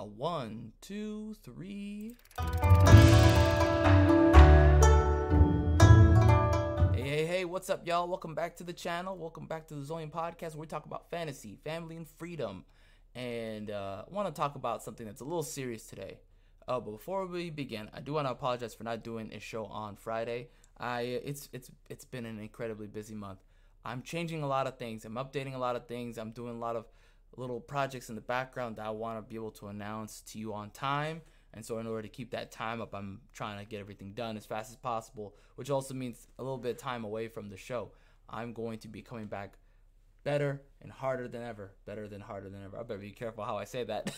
A 1, 2, 3. Hey, what's up, y'all? Welcome back to the channel. Welcome back to the Zolyin podcast, where we talk about fantasy, family, and freedom. And I want to talk about something that's a little serious today. But before we begin, I do want to apologize for not doing a show on Friday. It's been an incredibly busy month. I'm changing a lot of things. I'm updating a lot of things. I'm doing a lot of little projects in the background that I want to be able to announce to you on time. And so in order to keep that time up, I'm trying to get everything done as fast as possible, which also means a little bit of time away from the show. I'm going to be coming back better and harder than ever. Better than harder than ever. I better be careful how I say that.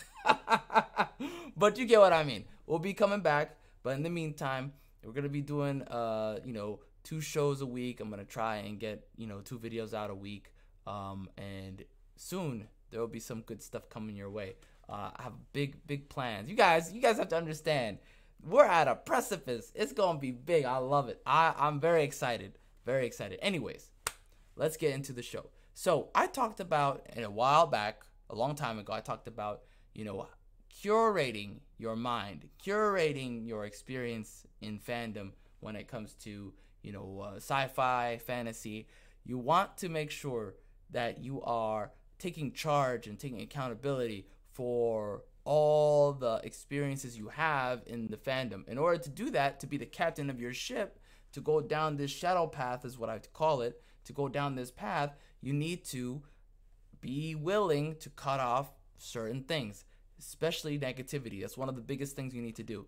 But you get what I mean. We'll be coming back. But in the meantime, we're going to be doing, 2 shows a week. I'm going to try and get, 2 videos out a week. And soon there will be some good stuff coming your way. I have big plans. You guys have to understand, we're at a precipice. It's gonna be big. I love it. I'm very excited. Anyways, let's get into the show. So I talked about, a while back, a long time ago, I talked about, curating your mind, curating your experience in fandom when it comes to, sci-fi, fantasy. You want to make sure that you are taking charge and taking accountability for all the experiences you have in the fandom. In order to do that, to be the captain of your ship, to go down this shadow path is what I call it, to go down this path, you need to be willing to cut off certain things, especially negativity. That's one of the biggest things you need to do.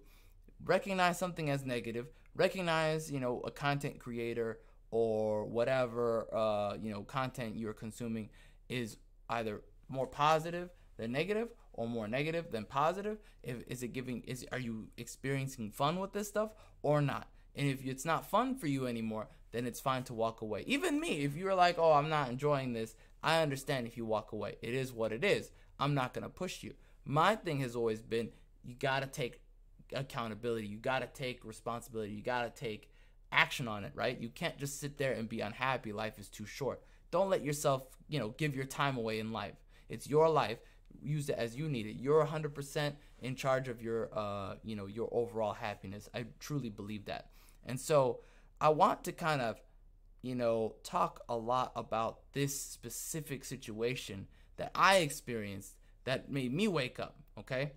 Recognize something as negative, recognize, a content creator or whatever, content you're consuming is either more positive than negative or more negative than positive. Are you experiencing fun with this stuff or not? And if it's not fun for you anymore, then it's fine to walk away. Even me, if you're like, oh, I'm not enjoying this, I understand if you walk away. It is what it is. I'm not going to push you. My thing has always been, you got to take accountability. You got to take responsibility. You got to take action on it, right? You can't just sit there and be unhappy. Life is too short. Don't let yourself, give your time away in life. It's your life. Use it as you need it. You're 100% in charge of your, your overall happiness. I truly believe that. And so I want to kind of, talk a lot about this specific situation that I experienced that made me wake up, okay?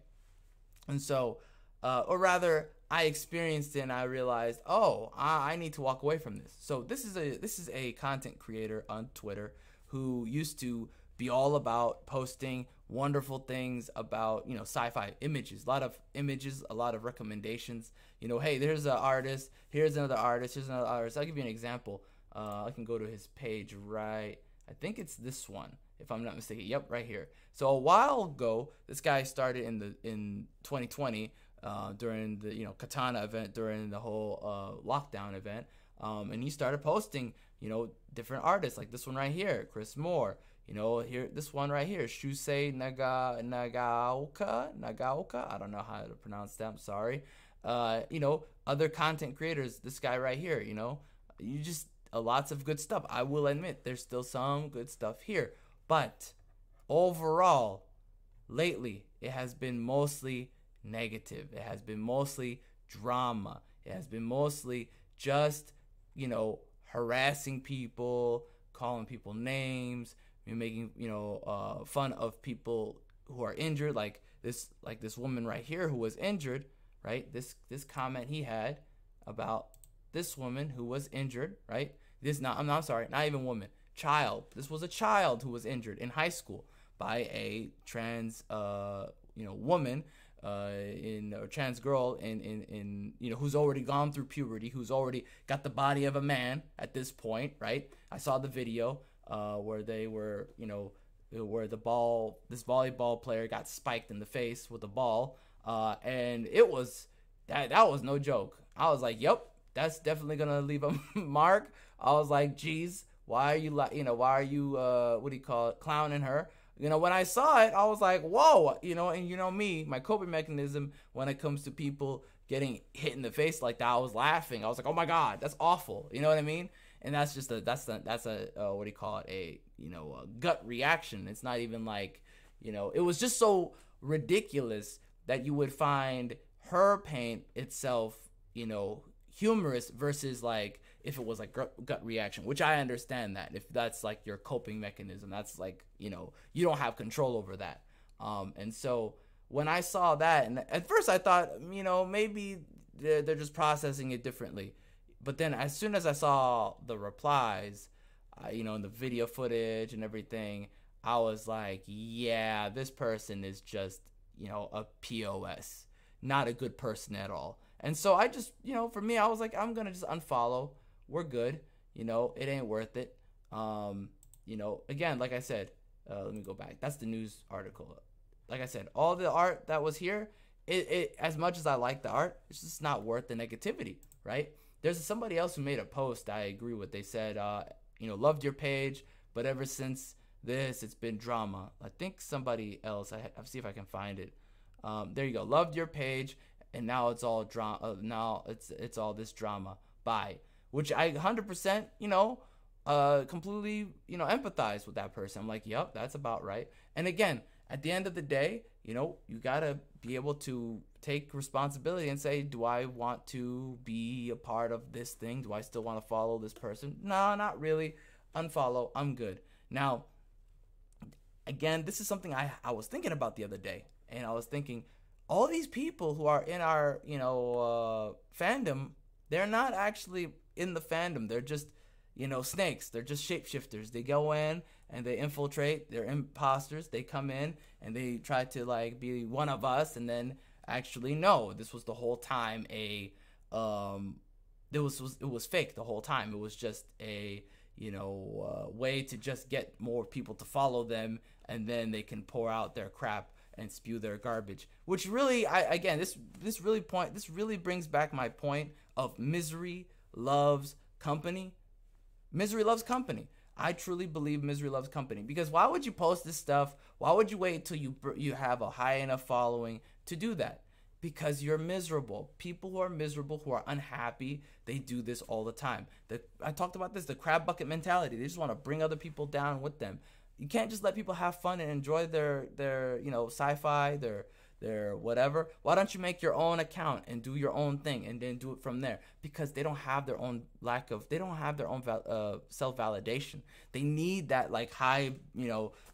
And so, or rather, I experienced it and I realized, oh, I need to walk away from this. So this is a content creator on Twitter who used to be all about posting wonderful things about, sci-fi images, a lot of images, a lot of recommendations. Hey, there's an artist, here's another artist, here's another artist. I'll give you an example. I can go to his page right. I think it's this one, if I'm not mistaken. Yep, right here. So a while ago, this guy started in 2020 during the Katana event, during the whole lockdown event, and he started posting different artists like this one right here, Chris Moore. Here, this one right here, Shusei Nagaoka. I don't know how to pronounce that. I'm sorry. Other content creators. This guy right here. Lots of good stuff. I will admit, there's still some good stuff here, but overall, lately, it has been mostly negative. It has been mostly drama. It has been mostly just, harassing people, calling people names, making fun of people who are injured, like this woman right here who was injured, right? This comment he had about this woman who was injured, right? I'm sorry, not even woman, child. This was a child who was injured in high school by a trans woman, trans girl in who's already gone through puberty, who's already got the body of a man at this point, right? I saw the video where they were, where this volleyball player got spiked in the face with a ball, and it was that was no joke. I was like, yep, that's definitely gonna leave a mark. I was like, geez, why are you clowning her? When I saw it, I was like, whoa, and me, my coping mechanism when it comes to people getting hit in the face like that, I was laughing. I was like, oh my God, that's awful. You know what I mean? And that's just a gut reaction. It's not even like, it was just so ridiculous that you would find her paint itself, humorous versus like if it was like gut reaction, which I understand that if that's like your coping mechanism, that's like, you don't have control over that. And so when I saw that, and at first I thought, maybe they're just processing it differently. But then as soon as I saw the replies, and the video footage and everything, I was like, yeah, this person is just, a POS, not a good person at all. And so I just, for me, I was like, I'm going to just unfollow. We're good. It ain't worth it. Again, like I said, let me go back. That's the news article. Like I said, all the art that was here, it as much as I like the art, it's just not worth the negativity, right? There's somebody else who made a post I agree with. They said, loved your page, but ever since this, it's been drama. I think somebody else, I'll see if I can find it. There you go. Loved your page, and now it's all drama. Now it's all this drama. Bye. Which I 100%, completely, empathize with that person. I'm like, yep, that's about right. And again, at the end of the day, you gotta be able to take responsibility and say, do I want to be a part of this thing? Do I still want to follow this person? No, not really. Unfollow. I'm good. Now, again, this is something I was thinking about the other day, and I was thinking, all these people who are in our, fandom, they're not actually in the fandom. They're just, snakes. They're just shapeshifters. They go in and they infiltrate. They're imposters. They come in and they try to like be one of us, and then actually no, this was the whole time it was fake the whole time. It was just a way to just get more people to follow them, and then they can pour out their crap and spew their garbage. Which really, this really brings back my point of misery loves company. Misery loves company. I truly believe misery loves company, because why would you post this stuff? Why would you wait till you have a high enough following to do that? Because you're miserable. People who are miserable, who are unhappy, they do this all the time. I talked about this, the crab bucket mentality. They just want to bring other people down with them. You can't just let people have fun and enjoy their sci-fi, their whatever. Why don't you make your own account and do your own thing and then do it from there? Because they don't have their own self-validation. They need that like high,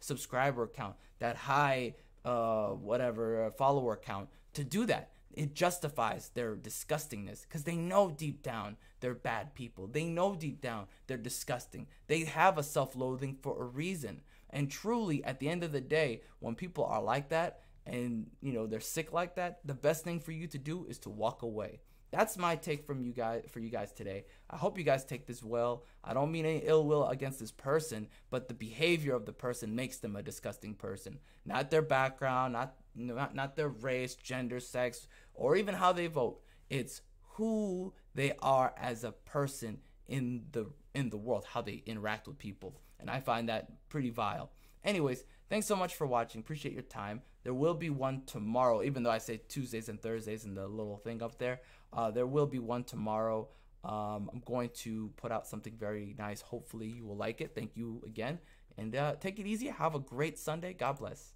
subscriber count, that high follower count to do that. It justifies their disgustingness, because they know deep down they're bad people. They know deep down they're disgusting. They have a self-loathing for a reason. And truly, at the end of the day, when people are like that and they're sick like that, the best thing for you to do is to walk away. That's my take for you guys today. I hope you guys take this well. I don't mean any ill will against this person, but the behavior of the person makes them a disgusting person. Not their background, not their race, gender, sex, or even how they vote. It's who they are as a person in the world, how they interact with people. And I find that pretty vile. Anyways, thanks so much for watching. Appreciate your time. There will be one tomorrow, even though I say Tuesdays and Thursdays in the little thing up there. There will be one tomorrow. I'm going to put out something very nice. Hopefully you will like it. Thank you again. And take it easy. Have a great Sunday. God bless.